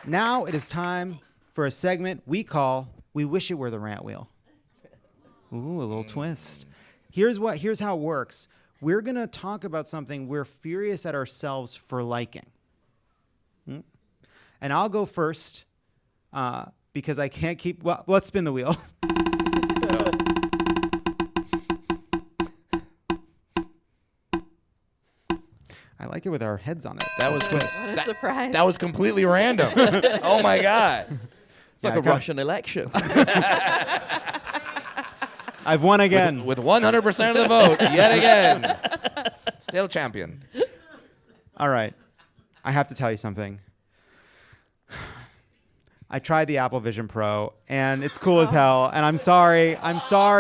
Now it is time for a segment we call We Wish It Were the Rant Wheel. Ooh, a little twist. Here's how it works. We're going to talk about something we're furious at ourselves for liking. And I'll go first because I can't keep... Well, let's spin the wheel. I like it with our heads on it. That was What a surprise. That was completely random. Oh my God. It's like a Russian election. I've won again. With 100% of the vote, yet again. Still champion. All right. I have to tell you something. I tried the Apple Vision Pro, and it's cool as hell. And I'm sorry. It's They're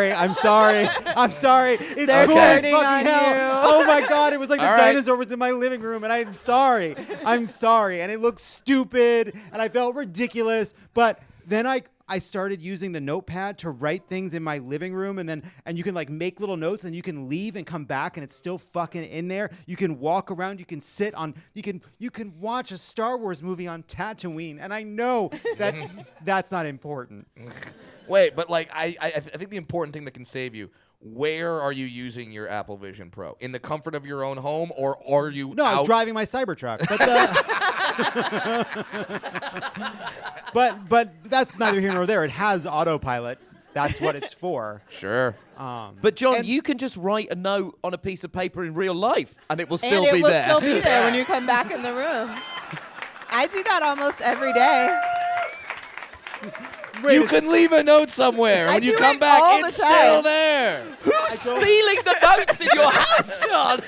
cool as turning fucking on hell. you. Oh my God! It was like the All right. dinosaur was in my living room, and I'm sorry. And it looked stupid, and I felt ridiculous. But then I started using the notepad to write things in my living room, and you can like make little notes, and you can leave and come back, and it's still fucking in there. You can walk around, you can sit on, you can watch a Star Wars movie on Tatooine, and I know that that's not important. Wait, but like I think the important thing that can save you. Where are you using your Apple Vision Pro? In the comfort of your own home, or are you? No, out? I was driving my Cybertruck, but that's neither here nor there. It has autopilot. That's what it's for. Sure. But John, you can just write a note on a piece of paper in real life, and it will still and be it will there. still be there when you come back in the room. I do that almost every day. You can leave a note somewhere. I When you do come it back, all the it's time. still there. Who's stealing the notes in your house, John?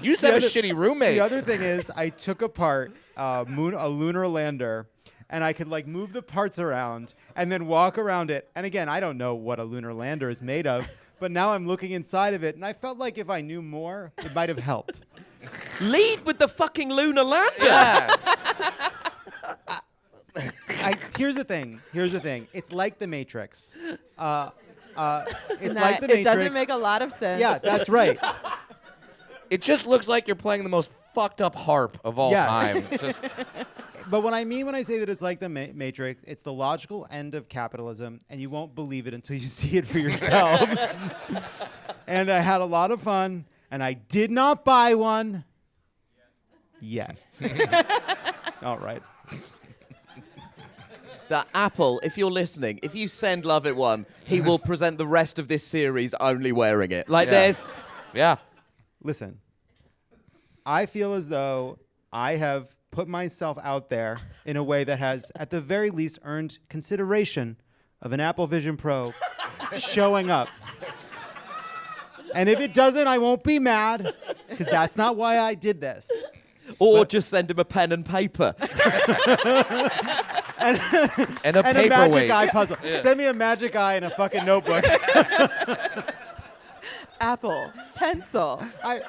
You just have a shitty roommate. The other thing is, I took apart a lunar lander, and I could like move the parts around and then walk around it. And again, I don't know what a lunar lander is made of, but now I'm looking inside of it, and I felt like if I knew more, it might have helped. Lead with the fucking lunar lander. Yeah. Here's the thing. It's like the Matrix. It's like the Matrix. It doesn't make a lot of sense. Yeah, that's right. It just looks like you're playing the most fucked up harp of all Yes. time. It's just But what I mean when I say that it's like the Matrix, it's the logical end of capitalism, and you won't believe it until you see it for yourselves. And I had a lot of fun, and I did not buy one yet. All right. That Apple, if you're listening, if you send Lovett one, he will present the rest of this series only wearing it. Like there's... yeah. Listen, I feel as though I have put myself out there in a way that has, at the very least, earned consideration of an Apple Vision Pro showing up. And if it doesn't, I won't be mad, because that's not why I did this. Or just send him a pen and paper. And a And a magic paperweight. eye puzzle. Yeah. Send me a magic eye and a fucking notebook. Apple, pencil. I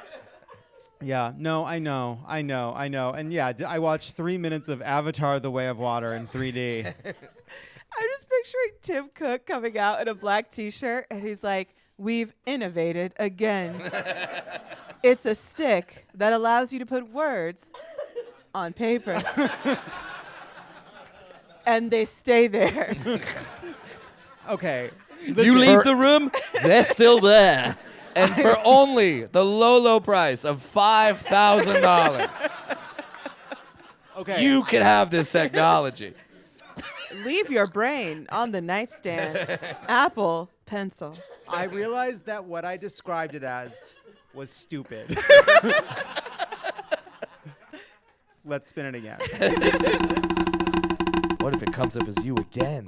know. And yeah, I watched 3 minutes of Avatar: The Way of Water in 3D. I'm just picturing Tim Cook coming out in a black T-shirt, and he's like, "We've innovated again. It's a stick that allows you to put words on paper, and they stay there." Okay. You leave the room, they're still there. And for only the low price of $5,000, Okay. you can have this technology. Leave your brain on the nightstand. Apple pencil. I realized that what I described it as was stupid. Let's spin it again. What if it comes up as you again?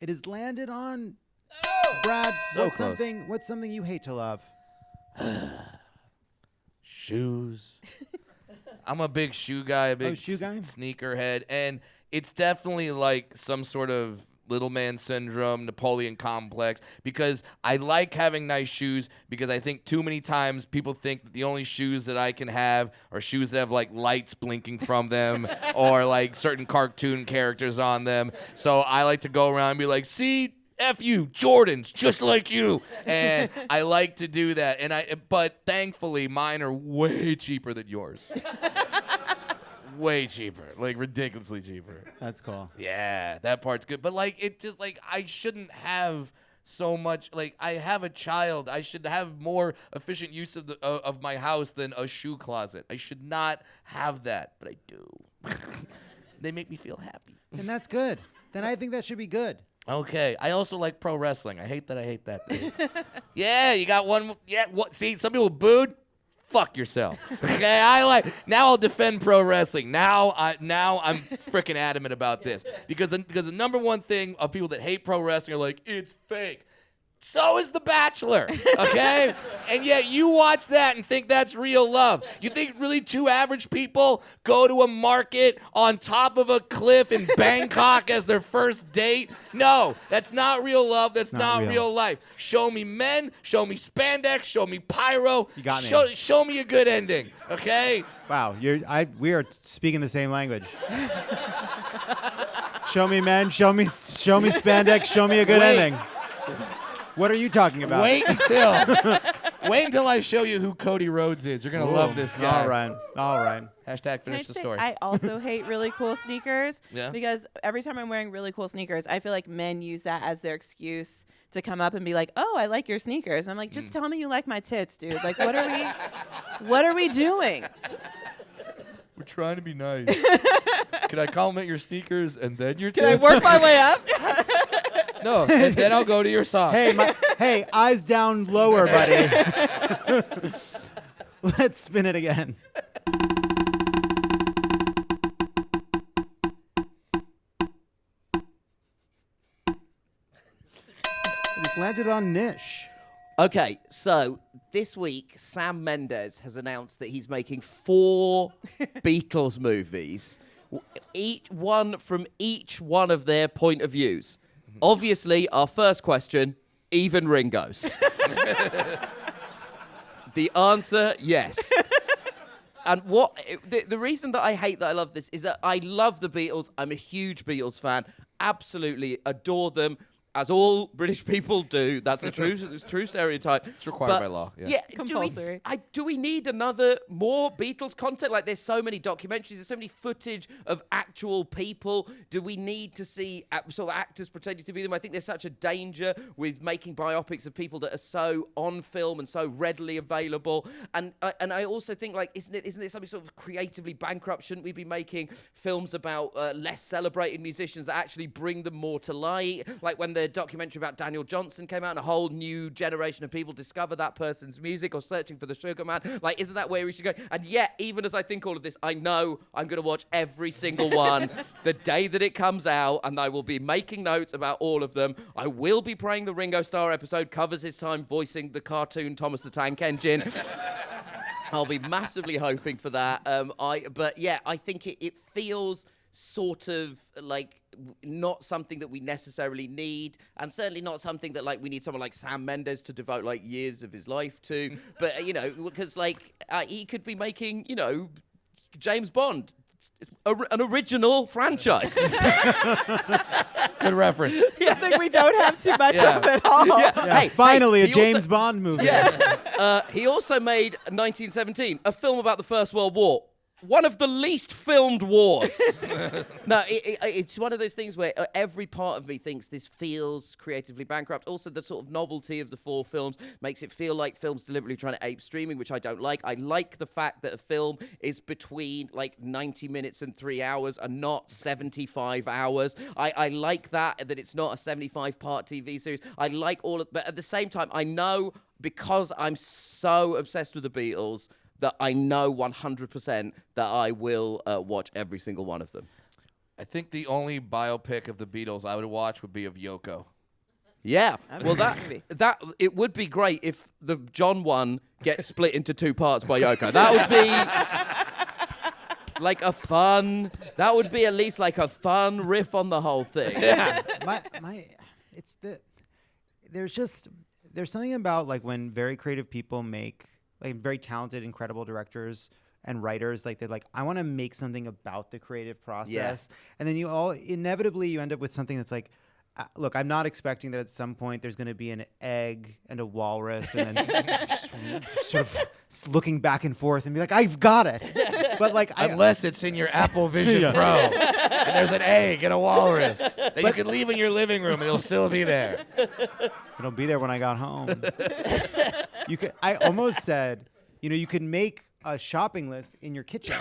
It has landed on Brad. So what's close. something you hate to love? Shoes. I'm a big shoe guy, a big shoe guy? sneaker head, and it's definitely like some sort of little man syndrome, Napoleon complex, because I like having nice shoes, because I think too many times people think that the only shoes that I can have are shoes that have like lights blinking from them or like certain cartoon characters on them. So I like to go around and be like, see, F you, Jordans, just like you. And I like to do that. But thankfully, mine are way cheaper than yours. way cheaper, like ridiculously cheaper. That's cool. Yeah, that part's good. But like, it just like I shouldn't have so much. Like, I have a child. I should have more efficient use of the of my house than a shoe closet. I should not have that, but I do. They make me feel happy. And that's good. Then I think that should be good. Okay. I also like pro wrestling. I hate that thing. Yeah, you got one. Yeah. What? See, some people booed. Fuck yourself. Okay, now I'll defend pro wrestling. Now I'm freaking adamant about this because the number one thing of people that hate pro wrestling are like, it's fake. So is The Bachelor, okay? And yet you watch that and think that's real love. You think really two average people go to a market on top of a cliff in Bangkok as their first date? No, that's not real love. That's not real life. Show me men, show me spandex, show me pyro. You got me. Show me a good ending, okay? Wow, we are speaking the same language. Show me men, show me spandex, show me a good ending. What are you talking about? Wait until I show you who Cody Rhodes is. You're gonna love this guy. All right. Hashtag Can I finish the say, story. I also hate really cool sneakers. Yeah? Because every time I'm wearing really cool sneakers, I feel like men use that as their excuse to come up and be like, "Oh, I like your sneakers." And I'm like, "Just tell me you like my tits, dude. Like, what are we doing?" We're trying to be nice. Can I compliment your sneakers and then your Can I tits? work my way up? No, and then I'll go to your socks. Hey, eyes down lower, buddy. Let's spin it again. It's landed on Nish. Okay, so this week, Sam Mendes has announced that he's making 4 Beatles movies, each one from each one of their point of views. Obviously, our first question, even Ringo's. The answer, yes. And the reason that I hate that I love this is that I love the Beatles. I'm a huge Beatles fan. Absolutely adore them. As all British people do. That's a true stereotype. It's required by law. Yeah. Compulsory. Do we need more Beatles content? Like, there's so many documentaries, there's so many footage of actual people. Do we need to see sort of actors pretending to be them? I think there's such a danger with making biopics of people that are so on film and so readily available. And I also think, like, isn't it something sort of creatively bankrupt? Shouldn't we be making films about less celebrated musicians that actually bring them more to light? Like when the documentary about Daniel Johnson came out and a whole new generation of people discover that person's music or searching for the Sugar Man. Like, isn't that where we should go? And yet, even as I think all of this, I know I'm going to watch every single one the day that it comes out, and I will be making notes about all of them. I will be praying the Ringo Starr episode covers his time voicing the cartoon Thomas the Tank Engine. I'll be massively hoping for that. But yeah, I think it feels sort of like not something that we necessarily need, and certainly not something that like we need someone like Sam Mendes to devote like years of his life to. But because like he could be making James Bond, an original franchise. Good reference. Something we don't have too much of at all. Yeah, Hey, finally, a he James Bond movie. Yeah. He also made 1917, a film about the First World War. One of the least filmed wars. No, it's one of those things where every part of me thinks this feels creatively bankrupt. Also, the sort of novelty of the 4 films makes it feel like films deliberately trying to ape streaming, which I don't like. I like the fact that a film is between like 90 minutes and 3 hours and not 75 hours. I like that it's not a 75-part TV series. I like but at the same time, I know because I'm so obsessed with the Beatles that I know 100% that I will watch every single one of them. I think the only biopic of the Beatles I would watch would be of Yoko. Yeah, well, that it would be great if the John one gets split into 2 parts by Yoko. That would be like a fun. That would be at least like a fun riff on the whole thing. Yeah. There's something about like when very creative people make like very talented, incredible directors and writers, like they're like, I want to make something about the creative process. And then inevitably you end up with something that's like, look, I'm not expecting that at some point there's going to be an egg and a walrus and then just sort of looking back and forth and be like, I've got it. But like, Unless it's in your Apple Vision Yeah. Pro, and there's an egg and a walrus that you can leave in your living room, and it'll still be there. it'll be there when I got home. I almost said, you can make a shopping list in your kitchen.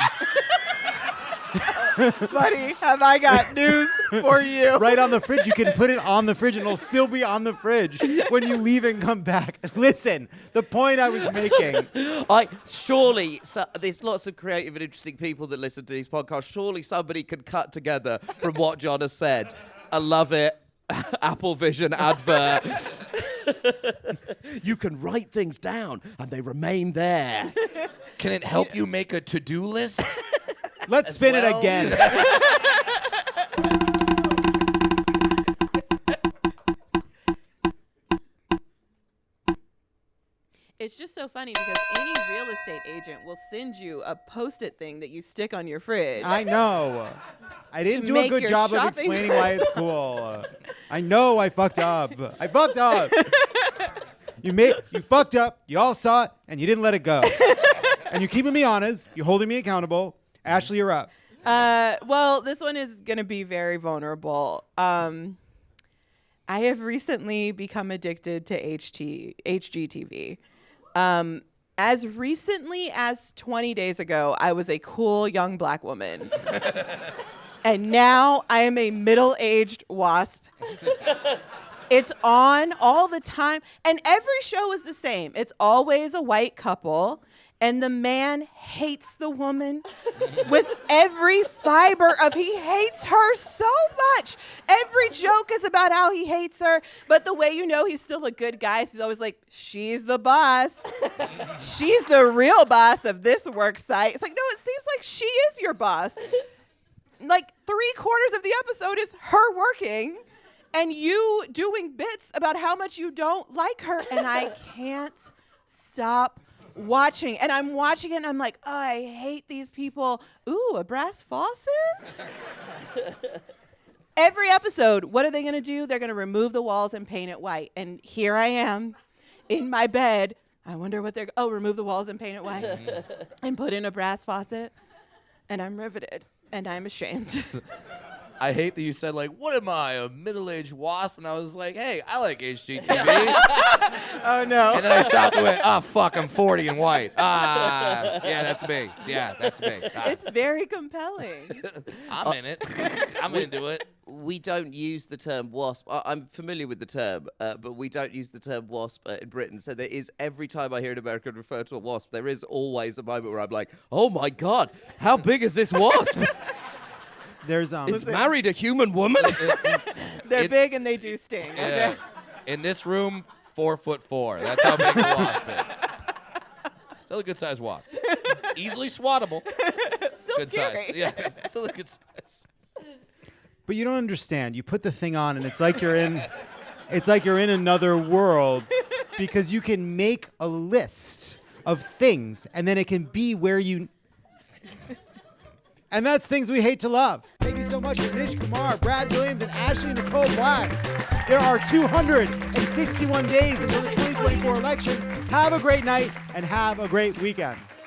Buddy, have I got news for you? Right on the fridge. You can put it on the fridge and it'll still be on the fridge when you leave and come back. Listen, the point I was making. There's lots of creative and interesting people that listen to these podcasts. Surely somebody could cut together from what Jon has said. I love it. Apple Vision advert. You can write things down and they remain there. Can it help you make a to-do list? Let's spin well. it again. It's just so funny because any real estate agent will send you a Post-it thing that you stick on your fridge. I know. I didn't To do a make good your job of shopping explaining why it's cool. I know I fucked up. I fucked up. You fucked up. You all saw it, and you didn't let it go. And you're keeping me honest. You're holding me accountable. Ashley, you're up. Well, this one is going to be very vulnerable. I have recently become addicted to HGTV. As recently as 20 days ago, I was a cool young black woman. And now I am a middle-aged wasp. It's on all the time. And every show is the same. It's always a white couple. And the man hates the woman with every fiber of he hates her so much. Every joke is about how he hates her. But the way you know he's still a good guy is he's always like, she's the boss. She's the real boss of this work site. It's like, no, it seems like she is your boss. Like 3/4 of the episode is her working and you doing bits about how much you don't like her. And I can't stop watching. And I'm watching it and I'm like, oh, I hate these people. Ooh, a brass faucet? Every episode, what are they going to do? They're going to remove the walls and paint it white. And here I am in my bed. I wonder what they're, remove the walls and paint it white and put in a brass faucet. And I'm riveted and I'm ashamed. I hate that you said, like, what am I, a middle-aged wasp? And I was like, hey, I like HGTV. Oh, no. And then I stopped and went, oh, fuck, I'm 40 and white. Yeah, that's me. Yeah, that's me. It's very compelling. I'm in it. I'm into it. We don't use the term wasp. I'm familiar with the term, but we don't use the term wasp in Britain. So there is, every time I hear an American refer to a wasp, there is always a moment where I'm like, oh my God, how big is this wasp? There's It's married a human woman? They're big and they do sting. Yeah. Okay? In this room, 4'4". That's how big the wasp is. Still a good-sized wasp. Easily swattable. Still Good scary. size. Yeah, still a good size. But you don't understand. You put the thing on, and it's like you're in another world, because you can make a list of things, and then it can be where you. And that's things we hate to love. Thank you so much to Nish, Kumar, Brad Williams, and Ashley and Nicole Black. There are 261 days until the 2024 elections. Have a great night and have a great weekend.